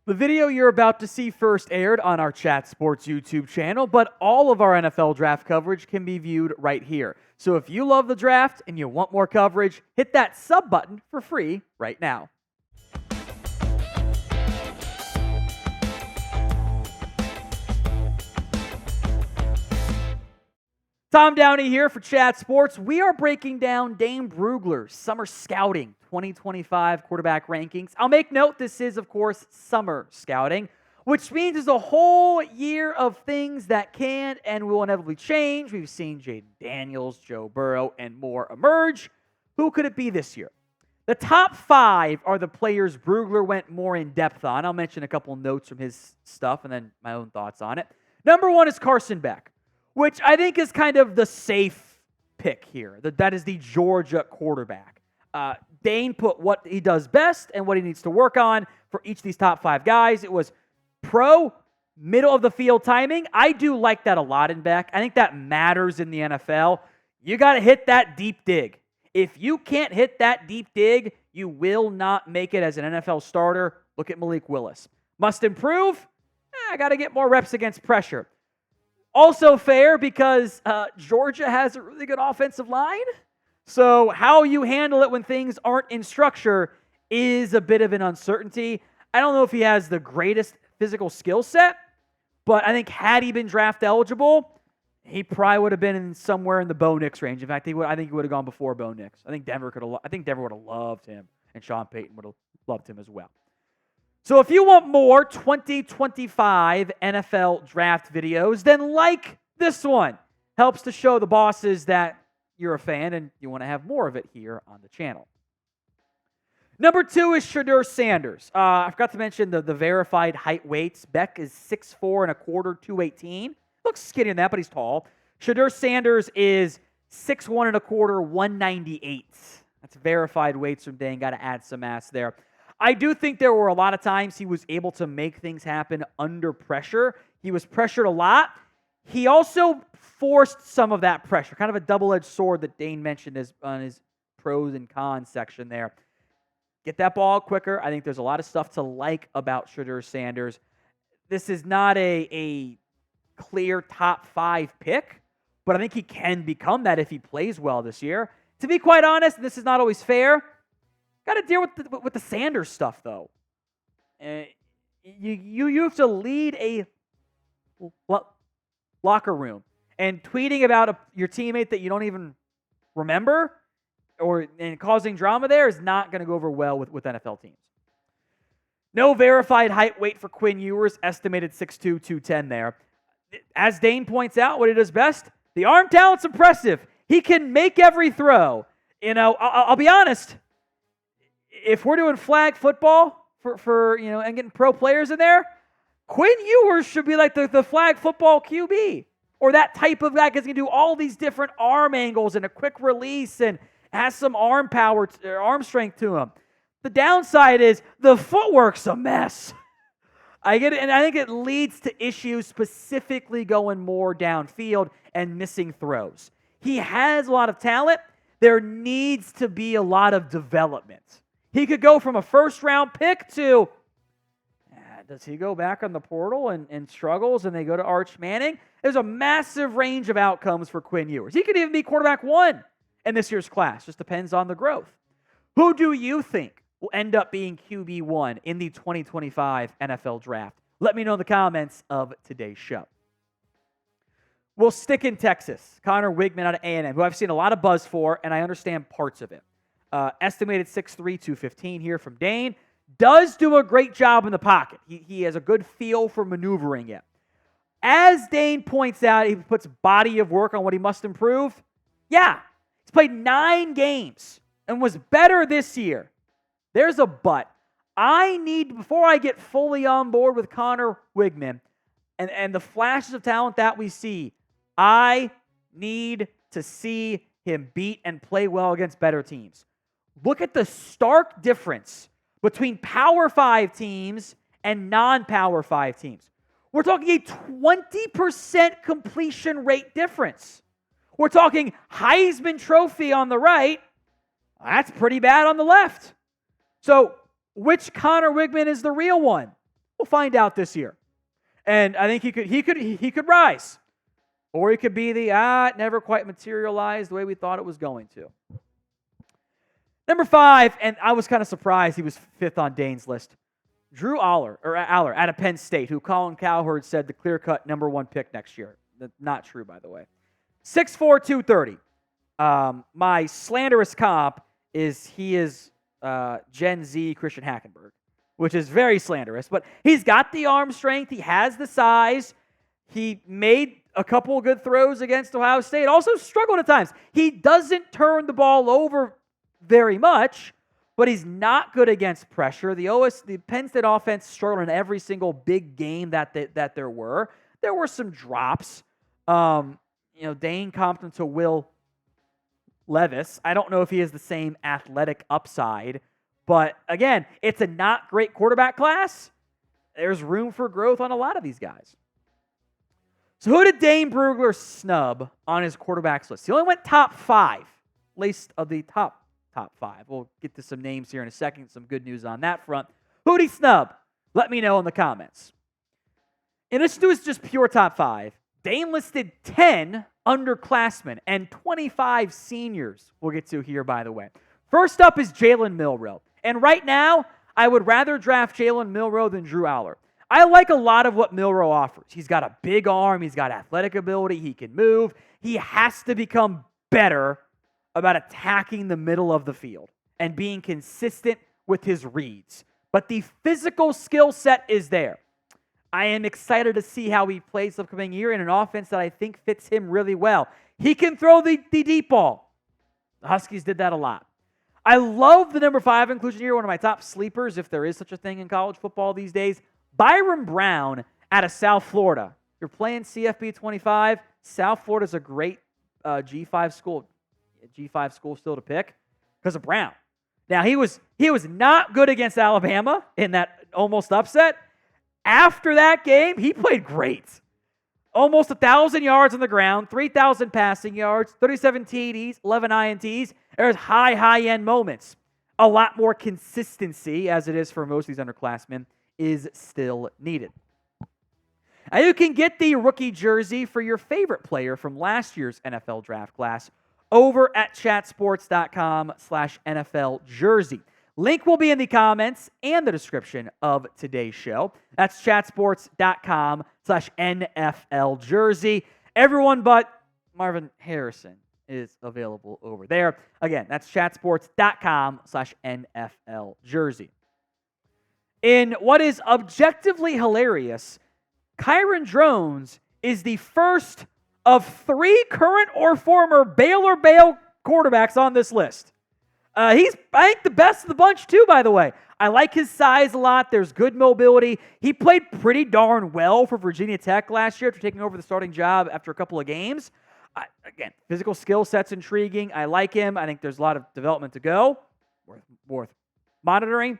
The video you're about to see first aired on our Chat Sports YouTube channel, but all of our NFL draft coverage can be viewed right here. So if you love the draft and you want more coverage, hit that sub button for free right now. Tom Downey here for Chat Sports. We are breaking down Dane Brugler's Summer Scouting 2025 quarterback rankings. I'll make note this is, of course, Summer Scouting, which means there's a whole year of things that can and will inevitably change. We've seen Jaden Daniels, Joe Burrow, and more emerge. Who could it be this year? The top 5 are the players Brugler went more in depth on. I'll mention a couple notes from his stuff and then my own thoughts on it. Number 1 is Carson Beck, which I think is kind of the safe pick here. That is the Georgia quarterback. Dane put what he does best and what he needs to work on for each of these top 5 guys. It was middle of the field timing. I do like that a lot in Beck. I think that matters in the NFL. You got to hit that deep dig. If you can't hit that deep dig, you will not make it as an NFL starter. Look at Malik Willis. Must improve? I got to get more reps against pressure. Also fair because Georgia has a really good offensive line. So how you handle it when things aren't in structure is a bit of an uncertainty. I don't know if he has the greatest physical skill set, but I think had he been draft eligible, he probably would have been somewhere in the Bo Nix range. In fact, I think he would have gone before Bo Nix. I think Denver would have loved him, and Sean Payton would have loved him as well. So if you want more 2025 NFL draft videos, then like this one. Helps to show the bosses that you're a fan and you want to have more of it here on the channel. Number 2 is Shedeur Sanders. I forgot to mention the verified height weights. Beck is 6'4 and a quarter, 218. Looks skinny in that, but he's tall. Shedeur Sanders is 6'1 and a quarter, 198. That's verified weights from Dane. Got to add some mass there. I do think there were a lot of times he was able to make things happen under pressure. He was pressured a lot. He also forced some of that pressure, kind of a double-edged sword that Dane mentioned on his pros and cons section there. Get that ball quicker. I think there's a lot of stuff to like about Shedeur Sanders. This is not a clear top 5 pick, but I think he can become that if he plays well this year. To be quite honest, this is not always fair. Got to deal with the Sanders stuff, though. You have to lead a locker room, and tweeting about your teammate that you don't even remember and causing drama there is not going to go over well with NFL teams. No verified height weight for Quinn Ewers, estimated 6'2", 210 there. As Dane points out, what he does best, the arm talent's impressive. He can make every throw. I'll be honest. If we're doing flag football for and getting pro players in there, Quinn Ewers should be like the flag football QB or that type of guy because he can do all these different arm angles and a quick release and has some arm power, arm strength to him. The downside is the footwork's a mess. I get it, and I think it leads to issues specifically going more downfield and missing throws. He has a lot of talent. There needs to be a lot of development. He could go from a first-round pick to, does he go back on the portal and struggles and they go to Arch Manning? There's a massive range of outcomes for Quinn Ewers. He could even be quarterback 1 in this year's class. Just depends on the growth. Who do you think will end up being QB1 in the 2025 NFL Draft? Let me know in the comments of today's show. We'll stick in Texas. Connor Weigman out of A&M, who I've seen a lot of buzz for, and I understand parts of it. Estimated 6'3", 215 here from Dane. Does do a great job in the pocket. He has a good feel for maneuvering it. As Dane points out, he puts body of work on what he must improve. Yeah, he's played 9 games and was better this year. There's a but. Before I get fully on board with Connor Weigman and the flashes of talent that we see, I need to see him beat and play well against better teams. Look at the stark difference between Power 5 teams and non-Power 5 teams. We're talking a 20% completion rate difference. We're talking Heisman Trophy on the right. That's pretty bad on the left. So which Connor Weigman is the real one? We'll find out this year. And I think he could rise. Or he could be the, it never quite materialized the way we thought it was going to. Number 5, and I was kind of surprised he was 5th on Dane's list. Allar out of Penn State, who Colin Cowherd said the clear-cut number 1 pick next year. Not true, by the way. 6'4", 230. My slanderous comp is he is Gen Z Christian Hackenberg, which is very slanderous. But he's got the arm strength. He has the size. He made a couple of good throws against Ohio State. Also struggled at times. He doesn't turn the ball over very much, but he's not good against pressure. The Penn State offense struggled in every single big game that there were. There were some drops. Dane comped him to Will Levis. I don't know if he has the same athletic upside, but again, it's a not great quarterback class. There's room for growth on a lot of these guys. So who did Dane Brugler snub on his quarterbacks list? He only went top 5, least of the top 5. We'll get to some names here in a second, some good news on that front. Who did he snub? Let me know in the comments. In addition to his just pure top 5, Dane listed 10 underclassmen and 25 seniors we'll get to here, by the way. First up is Jalen Milroe. And right now, I would rather draft Jalen Milroe than Drew Allar. I like a lot of what Milroe offers. He's got a big arm. He's got athletic ability. He can move. He has to become better about attacking the middle of the field and being consistent with his reads. But the physical skill set is there. I am excited to see how he plays the upcoming year in an offense that I think fits him really well. He can throw the deep ball. The Huskies did that a lot. I love the number 5 inclusion here, one of my top sleepers, if there is such a thing in college football these days. Byron Brown out of South Florida. You're playing CFB 25. South Florida's a great G5 school still to pick because of Brown. Now, he was not good against Alabama in that almost upset. After that game, he played great. Almost 1,000 yards on the ground, 3,000 passing yards, 37 TDs, 11 INTs. There's high-end moments. A lot more consistency, as it is for most of these underclassmen, is still needed. Now, you can get the rookie jersey for your favorite player from last year's NFL draft class over at chatsports.com/NFL jersey. Link will be in the comments and the description of today's show. That's chatsports.com/NFL jersey. Everyone but Marvin Harrison is available over there. Again, that's chatsports.com/NFL jersey. In what is objectively hilarious, Kyron Drones is the first of 3 current or former Baylor quarterbacks on this list. He's, I think, the best of the bunch, too, by the way. I like his size a lot. There's good mobility. He played pretty darn well for Virginia Tech last year after taking over the starting job after a couple of games. Again, physical skill set's intriguing. I like him. I think there's a lot of development to go. Worth monitoring.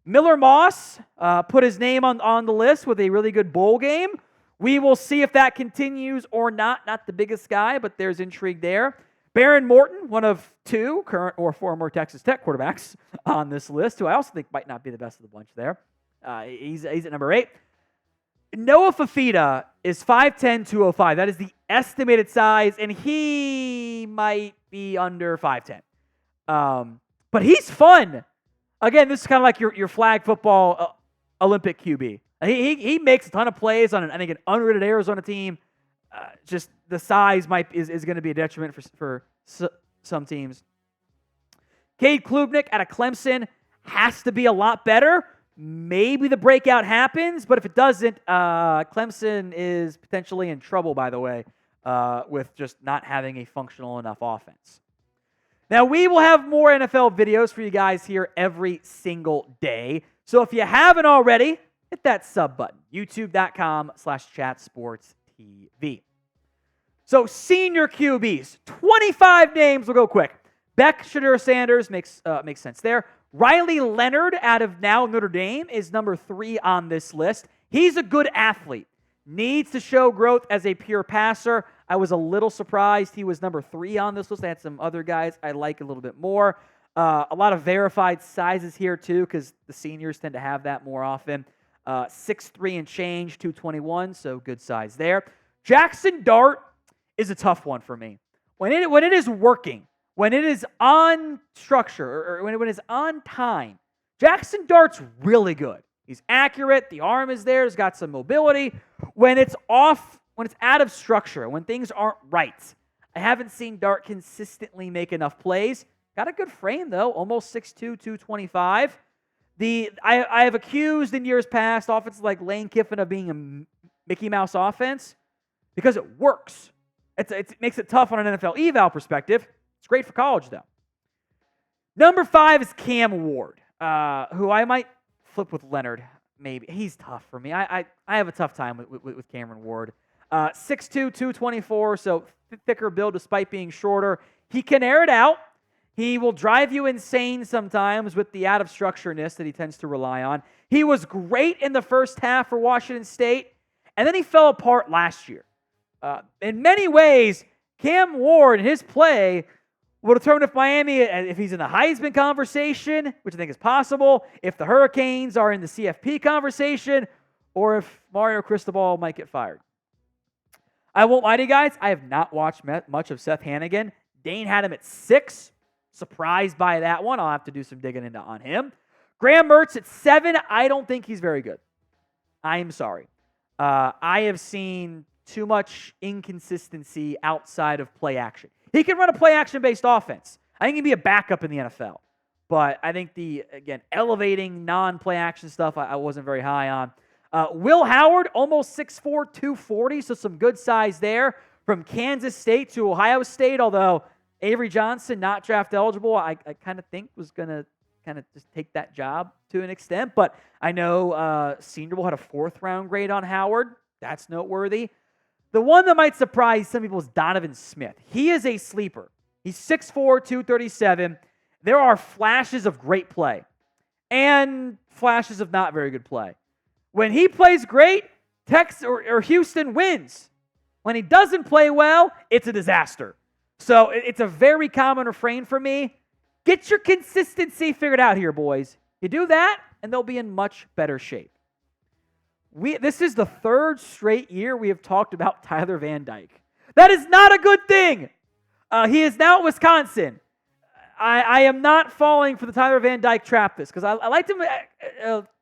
Miller Moss put his name on the list with a really good bowl game. We will see if that continues or not. Not the biggest guy, but there's intrigue there. Baron Morton, one of 2 current or former Texas Tech quarterbacks on this list, who I also think might not be the best of the bunch there. He's at number 8. Noah Fafita is 5'10", 205. That is the estimated size, and he might be under 5'10". But he's fun. Again, this is kind of like your flag football Olympic QB. He makes a ton of plays on, an unrated Arizona team. Just the size is going to be a detriment for some teams. Cade Klubnik out of Clemson has to be a lot better. Maybe the breakout happens, but if it doesn't, Clemson is potentially in trouble, by the way, with just not having a functional enough offense. Now, we will have more NFL videos for you guys here every single day. So if you haven't already, hit that sub button, youtube.com/chatsportstv. So senior QBs, 25 names. We'll go quick. Beck Shedeur Sanders makes sense there. Riley Leonard out of now Notre Dame is number 3 on this list. He's a good athlete. Needs to show growth as a pure passer. I was a little surprised he was number 3 on this list. I had some other guys I like a little bit more. A lot of verified sizes here too, because the seniors tend to have that more often. 6'3" and change, 221, so good size there. Jaxson Dart is a tough one for me. When it is working, when it is on structure, or when it is on time, Jaxson Dart's really good. He's accurate. The arm is there. He's got some mobility. When it's off, when it's out of structure, when things aren't right, I haven't seen Dart consistently make enough plays. Got a good frame, though, almost 6'2", 225. I have accused in years past offenses like Lane Kiffin of being a Mickey Mouse offense because it works. It makes it tough on an NFL eval perspective. It's great for college, though. Number 5 is Cam Ward, who I might flip with Leonard, maybe. He's tough for me. I have a tough time with Cameron Ward. 6'2", 224, so thicker build despite being shorter. He can air it out. He will drive you insane sometimes with the out-of-structureness that he tends to rely on. He was great in the first half for Washington State, and then he fell apart last year. In many ways, Cam Ward and his play will determine if Miami, if he's in the Heisman conversation, which I think is possible, if the Hurricanes are in the CFP conversation, or if Mario Cristobal might get fired. I won't lie to you guys, I have not watched much of Seth Henigan. Dane had him at 6. Surprised by that one. I'll have to do some digging on him. Graham Mertz at 7. I don't think he's very good. I am sorry. I have seen too much inconsistency outside of play action. He can run a play action-based offense. I think he'd be a backup in the NFL. But I think elevating non-play action stuff I wasn't very high on. Will Howard, almost 6'4", 240, so some good size there. From Kansas State to Ohio State, although Avery Johnson, not draft eligible, I kind of think was going to kind of just take that job to an extent. But I know Senior Bowl had a 4th-round grade on Howard. That's noteworthy. The one that might surprise some people is Donovan Smith. He is a sleeper. He's 6'4", 237. There are flashes of great play and flashes of not very good play. When he plays great, Texas or Houston wins. When he doesn't play well, it's a disaster. So it's a very common refrain for me. Get your consistency figured out here, boys. You do that, and they'll be in much better shape. This is the 3rd straight year we have talked about Tyler Van Dyke. That is not a good thing. He is now at Wisconsin. I am not falling for the Tyler Van Dyke trap because I liked him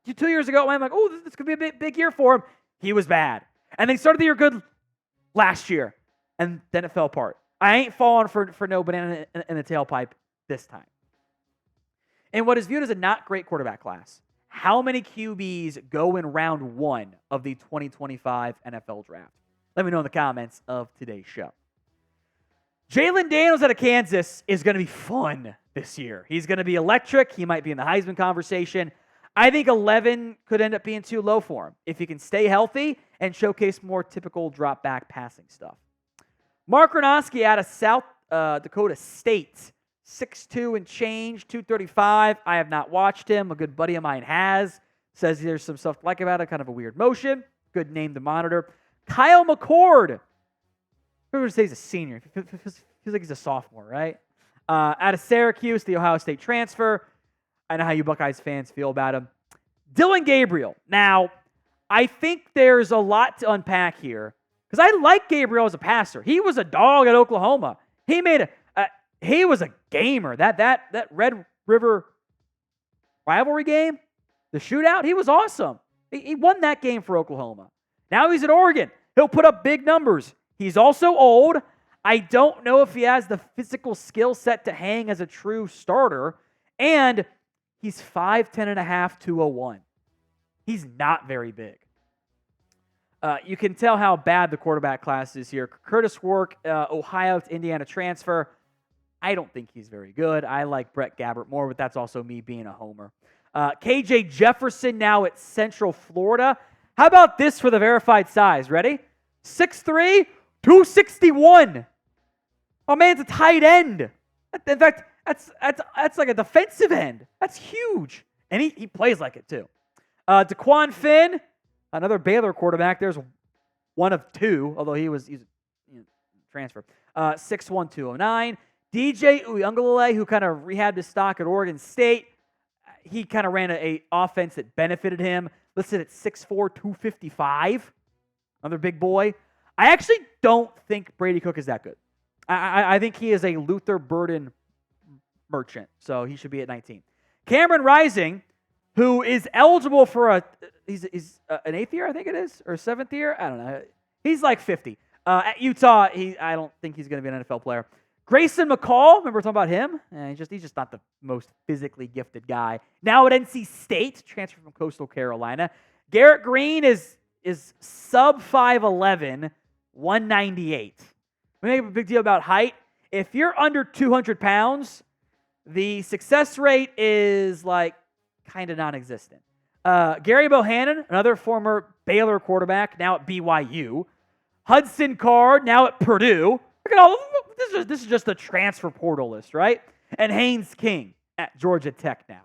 2 years ago. I'm like, oh, this could be a big year for him. He was bad. And they started the year good last year, and then it fell apart. I ain't falling for no banana in the tailpipe this time. And what is viewed as a not great quarterback class, how many QBs go in round 1 of the 2025 NFL Draft? Let me know in the comments of today's show. Jalen Daniels out of Kansas is going to be fun this year. He's going to be electric. He might be in the Heisman conversation. I think 11 could end up being too low for him if he can stay healthy and showcase more typical drop-back passing stuff. Mark Gronowski out of South Dakota State, 6'2" and change, 235. I have not watched him. A good buddy of mine has. Says there's some stuff to like about it, kind of a weird motion. Good name to monitor. Kyle McCord. Who would say he's a senior? Feels like he's a sophomore, right? Out of Syracuse, the Ohio State transfer. I know how you Buckeyes fans feel about him. Dylan Gabriel. Now, I think there's a lot to unpack here. Because I like Gabriel as a passer. He was a dog at Oklahoma. He was a gamer. That Red River rivalry game, the shootout, he was awesome. He won that game for Oklahoma. Now he's at Oregon. He'll put up big numbers. He's also old. I don't know if he has the physical skill set to hang as a true starter. And he's 5'10 and a half, 201. He's not very big. You can tell how bad the quarterback class is here. Curtis Work, Ohio to Indiana transfer. I don't think he's very good. I like Brett Gabbert more, but that's also me being a homer. KJ Jefferson now at Central Florida. How about this for the verified size? Ready? 6'3", 261. Oh, man, it's a tight end. In fact, that's like a defensive end. That's huge. And he plays like it, too. DeQuan Finn, another Baylor quarterback. There's one of 2, although he's transfer. 6'1", 209. DJ Uiagalelei, who kind of rehabbed his stock at Oregon State. He kind of ran an offense that benefited him. listed at 6'4", 255. Another big boy. I actually don't think Brady Cook is that good. I think he is a Luther Burden merchant, so he should be at 19. Cameron Rising, who is eligible for he's an 8th year, I think it is, or 7th year. I don't know. He's like 50. At Utah, I don't think he's going to be an NFL player. Grayson McCall, remember talking about him? He's just not the most physically gifted guy. Now at NC State, transferred from Coastal Carolina. Garrett Green is sub 5'11", 198. We make a big deal about height. If you're under 200 pounds, the success rate is like kind of non-existent. Gary Bohannon, another former Baylor quarterback, now at BYU. Hudson Card, now at Purdue. Look at all this is just the transfer portal list, right? And Haynes King at Georgia Tech now.